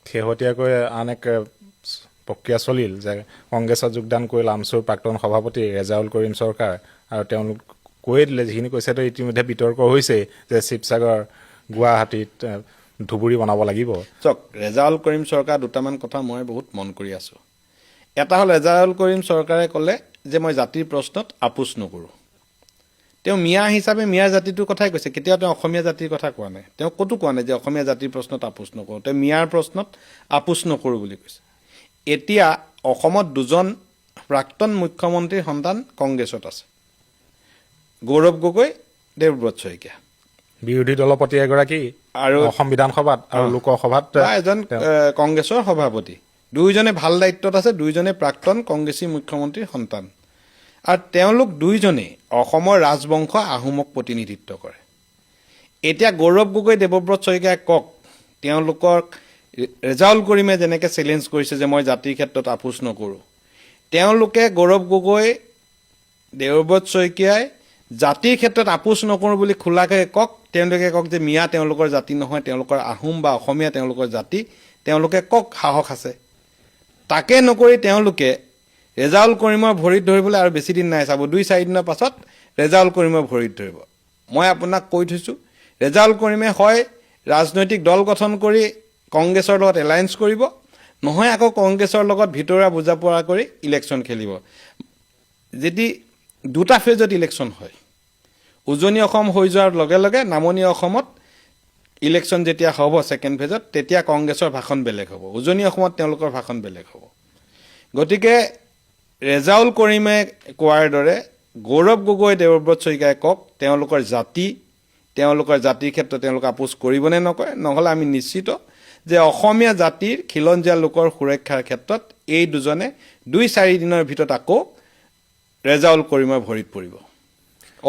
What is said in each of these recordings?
শেহতীয়াকৈ আন এক প্ৰক্ৰিয়া চলিল যে কংগ্ৰেছত যোগদান কৰিল আমছুৰ প্ৰাক্তন সভাপতি ৰেজাউল কৰিম চৰকাৰ আৰু তেওঁলোক কৈয়ে দিলে যিখিনি কৈছেতো ইতিমধ্যে বিতৰ্ক হৈছে যে শিৱসাগৰ গুৱাহাটীত ধুবুৰী বনাব লাগিব। চাওক, ৰেজাউল কৰিম চৰকাৰ দুটামান কথা মই বহুত মন কৰি আছোঁ। এটা হ'ল ৰেজাউল কৰিম চৰকাৰে ক'লে যে মই জাতিৰ প্ৰশ্নত আপোচ নকৰোঁ। তেওঁ মিয়া হিচাপে মিয়া জাতিটোৰ কথাই কৈছে, কেতিয়াও তেওঁ অসমীয়া জাতিৰ কথা কোৱা নাই। তেওঁ ক'তো কোৱা নাই যে অসমীয়া জাতিৰ প্ৰশ্নত আপোচ নকৰোঁ, তেওঁ মিয়াৰ প্ৰশ্নত আপোচ নকৰোঁ বুলি কৈছে। এতিয়া অসমত দুজন প্ৰাক্তন মুখ্যমন্ত্ৰীৰ সন্তান কংগ্ৰেছত আছে, গৌৰৱ গগৈ, দেৱব্ৰত শইকীয়া। বিৰোধী দলপতি এগৰাকী আৰু অসম বিধানসভাত আৰু লোকসভাত এজন কংগ্ৰেছৰ সভাপতি। দুয়োজনে ভাল দায়িত্বত আছে, দুয়োজনে প্ৰাক্তন কংগ্ৰেছী মুখ্যমন্ত্ৰীৰ সন্তান। আৰু তেওঁলোক দুয়োজনেই অসমৰ ৰাজবংশ আহোমক প্ৰতিনিধিত্ব কৰে। এতিয়া গৌৰৱ গগৈ, দেৱব্ৰত শইকীয়াই কওক, তেওঁলোকৰ ৰেজাউল কৰিমে যেনেকৈ চেলেঞ্জ কৰিছে যে মই জাতিৰ ক্ষেত্ৰত আপোচ নকৰোঁ, তেওঁলোকে গৌৰৱ গগৈ, দেৱব্ৰত শইকীয়াই জাতিৰ ক্ষেত্ৰত আপোচ নকৰোঁ বুলি খোলাকৈ কওক। তেওঁলোকে কওক যে মিয়া তেওঁলোকৰ জাতি নহয়, তেওঁলোকৰ আহোম বা অসমীয়া তেওঁলোকৰ জাতি, তেওঁলোকে কওক, সাহস আছে। তাকে নকৰি তেওঁলোকে ৰেজাউল কৰিমৰ ভৰিত ধৰিবলৈ আৰু বেছি দিন নাই, চাব 2-4 দিনৰ পাছত ৰেজাউল কৰিমৰ ভৰিত ধৰিব। মই আপোনাক কৈ থৈছোঁ, ৰেজাউল কৰিমে হয় ৰাজনৈতিক দল গঠন কৰি কংগ্ৰেছৰ লগত এলায়েন্স কৰিব, নহয় আকৌ কংগ্ৰেছৰ লগত ভিতৰুৱা বুজা পৰা কৰি ইলেকশ্যন খেলিব। যদি দুটা ফেজত ইলেকশ্যন হয়, উজনি অসম হৈ যোৱাৰ লগে লগে নামনি অসমত ইলেকশ্যন যেতিয়া হ'ব ছেকেণ্ড ফেজত, তেতিয়া কংগ্ৰেছৰ ভাষণ বেলেগ হ'ব, উজনি অসমত তেওঁলোকৰ ভাষণ বেলেগ হ'ব। গতিকে ৰেজাউল কৰিমে কোৱাৰ দৰে গৌৰৱ গগৈ, দেৱব্ৰত শইকীয়াই কওক তেওঁলোকৰ জাতি, তেওঁলোকৰ জাতিৰ ক্ষেত্ৰত তেওঁলোকে আপোচ কৰিবনে নকৰে। নহ'লে আমি নিশ্চিত যে অসমীয়া জাতিৰ খিলঞ্জীয়া লোকৰ সুৰক্ষাৰ ক্ষেত্ৰত এই দুজনে 2-4 দিনৰ ভিতৰত আকৌ ৰেজাউল কৰিমৰ ভৰিত পৰিব।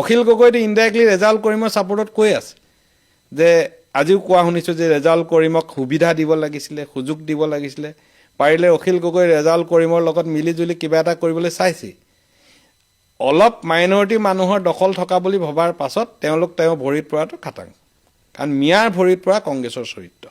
অখিল গগৈটো ইনডাইৰেক্টলি ৰেজাউল কৰিমৰ ছাপোৰ্টত কৈ আছে যে আজিও কোৱা শুনিছোঁ যে ৰেজাউল কৰিমক সুবিধা দিব লাগিছিলে, সুযোগ দিব লাগিছিলে। পাৰিলে অখিল গগৈ ৰেজাউল কৰিমৰ লগত মিলিজুলি কিবা এটা কৰিবলৈ চাইছে। অলপ মাইনৰিটি মানুহৰ দখল থকা বুলি ভবাৰ পাছত তেওঁ ভৰিত পৰাটো খাটাং, কাৰণ মিয়াৰ ভৰিত পৰা কংগ্ৰেছৰ চৰিত্ৰ।